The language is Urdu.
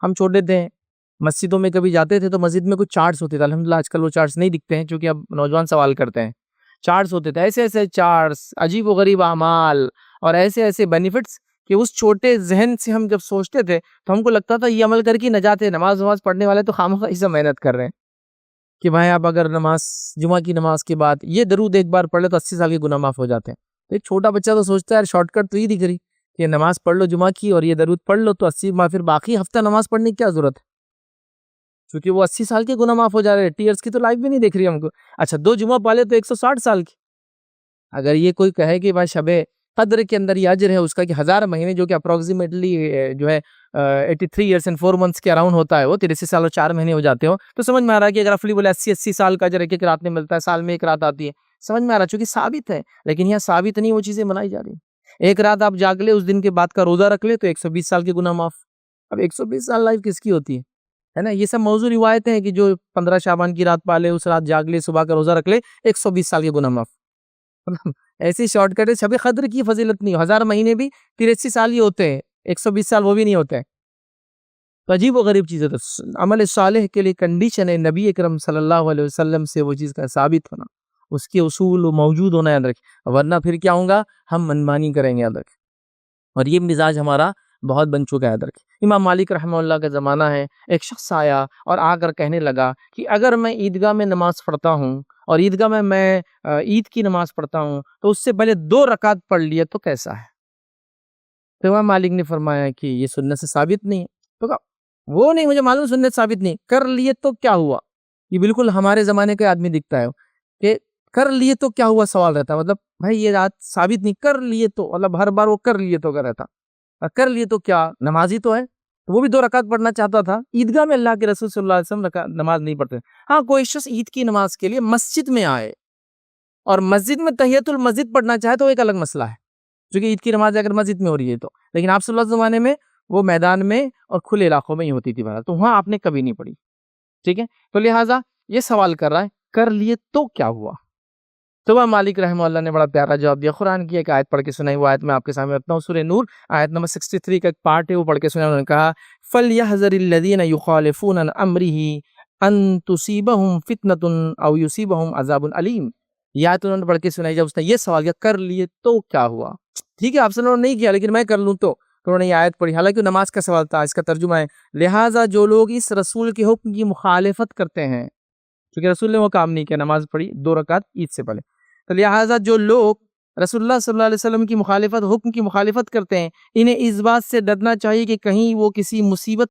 ہم چھوٹے تھے مسجدوں میں کبھی جاتے تھے تو مسجد میں کچھ چارٹس ہوتے تھے، الحمدللہ آج کل وہ چارٹس نہیں دکھتے ہیں چونکہ اب نوجوان سوال کرتے ہیں. چارٹس ہوتے تھے، ایسے ایسے چارٹس، عجیب و غریب اعمال اور ایسے ایسے بینیفٹس کہ اس چھوٹے ذہن سے ہم جب سوچتے تھے تو ہم کو لگتا تھا یہ عمل کر کے نجات ہے. نماز پڑھنے والے تو خامخواہ اس سے محنت کر رہے ہیں کہ بھائی آپ اگر جمعہ کی نماز کے بعد یہ درود ایک بار پڑھ لے تو 80 سال کے گناہ معاف ہو جاتے ہیں. تو ایک چھوٹا بچہ تو سوچتا ہے یار شارٹ کٹ تو یہ دکھ رہی کہ نماز پڑھ لو جمعہ کی اور یہ درود پڑھ لو تو 80 ماہ، پھر باقی ہفتہ نماز پڑھنے کی کیا ضرورت ہے، کیونکہ وہ 80 سال کے گناہ معاف ہو جا رہے ہیں. 80 ایئرس کی تو لائف بھی نہیں دیکھ رہی ہم کو. اچھا 2 جمعہ پالے تو 160 سال کی. اگر یہ کوئی کہے کہ بھائی شب قدر کے اندر یہ اجر ہے اس کا کہ 1000 مہینے جو کہ اپروکسیمیٹلی جو ہے 83 ایئرس اینڈ 4 منتھس کے اراؤنڈ ہوتا ہے، وہ 83 سال اور 4 مہینے ہو جاتے ہو، تو سمجھ میں آ رہا ہے کہ اگر رفلی بولے 80 سال کا اجر ایک رات میں ملتا ہے، سال میں ایک رات آتی ہے، سمجھ میں آ رہا ہے چونکہ ثابت ہے. لیکن یہاں ثابت نہیں، وہ چیزیں بنائی جا رہی ہیں. ایک رات آپ جاگ لے، اس دن کے بعد کا روزہ رکھ لے تو 120 سال کے گناہ معاف. اب 120 سال لائف کس کی ہوتی ہے نا. یہ سب موضوع روایتیں ہیں کہ جو 15 شعبان کی رات پالے، اس رات جاگ لے، صبح کا روزہ رکھ لے، 120 سال کے گناہ معاف. ایسی شارٹ کٹ ہے. شب قدر کی فضیلت نہیں، 1000 مہینے بھی 83 سال ہی ہوتے ہیں، 120 سال وہ بھی نہیں ہوتے ہیں. تو عجیب و غریب چیز ہے. تو عمل صالح کے لیے کنڈیشن ہے نبی اکرم صلی اللہ علیہ وسلم سے وہ چیز کا ثابت ہونا، اس کے اصول موجود ہونا یاد رکھیں، ورنہ پھر کیا ہوگا، ہم منمانی کریں گے. یاد رکھیں. اور یہ مزاج ہمارا بہت بن چکا ہے. یاد رکھیں امام مالک رحمہ اللہ کا زمانہ ہے، ایک شخص آیا اور آ کر کہنے لگا کہ اگر میں عیدگاہ میں نماز پڑھتا ہوں اور عیدگاہ میں عید کی نماز پڑھتا ہوں تو اس سے پہلے 2 رکعت پڑھ لیے تو کیسا ہے؟ تو امام مالک نے فرمایا کہ یہ سنت سے ثابت نہیں ہے. تو کہا وہ نہیں، مجھے معلوم سنت ثابت نہیں، کر لیے تو کیا ہوا. یہ بالکل ہمارے زمانے کا آدمی دکھتا ہے کہ کر لیے تو کیا ہوا سوال رہتا ہے. مطلب بھائی یہ رات ثابت نہیں، کر لیے تو مطلب ہر بار وہ کر لیے تو کر رہتا، کر لیے تو کیا، نمازی تو ہے. تو وہ بھی 2 رکعت پڑھنا چاہتا تھا. عیدگاہ میں اللہ کے رسول صلی اللہ علیہ وسلم نماز نہیں پڑھتے. ہاں کوئی شخص عید کی نماز کے لیے مسجد میں آئے اور مسجد میں تحیۃ المسجد پڑھنا چاہے تو ایک الگ مسئلہ ہے، کیونکہ عید کی نماز اگر مسجد میں ہو رہی ہے تو. لیکن آپ صلی اللہ علیہ وسلم زمانے میں وہ میدان میں اور کھلے علاقوں میں ہی ہوتی تھی بہرحال، تو وہاں آپ نے کبھی نہیں پڑھی. ٹھیک ہے، تو لہٰذا یہ سوال کر رہا ہے کر لیے تو کیا ہوا. تو امام مالک رحمہ اللہ نے بڑا پیارا جواب دیا. قرآن کی ایک آیت پڑھ کے سنائی، وہ آیت میں آپ کے سامنے رکھتا ہوں، سورہ نور آیت نمبر 63 کا ایک پارٹ ہے، وہ پڑھ کے سنائی. انہوں نے کہا فَلْيَحْذَرِ الَّذِينَ يُخَالِفُونَ عَنْ أَمْرِهِ أَن تُصِيبَهُمْ فِتْنَةٌ أَوْ يُصِيبَهُمْ عَذَابٌ أَلِيمٌ. یہ آیت انہوں نے پڑھ کے سنائی. جب اس نے یہ سوال کیا کر لیے تو کیا ہوا، ٹھیک ہے آپ سے انہوں نے نہیں کیا لیکن میں کر لوں تو انہوں نے یہ آیت پڑھی. حالانکہ نماز کا سوال تھا، اس کا ترجمہ ہے لہٰذا جو لوگ اس رسول کے حکم کی مخالفت کرتے ہیں، کیونکہ رسول نے وہ کام نہیں کیا، نماز پڑھی 2 رکعت عید سے پہلے، تو لہٰذا جو لوگ رسول اللہ صلی اللہ علیہ وسلم کی مخالفت، حکم کی مخالفت کرتے ہیں، انہیں اس بات سے ڈرنا چاہیے کہ کہیں وہ کسی مصیبت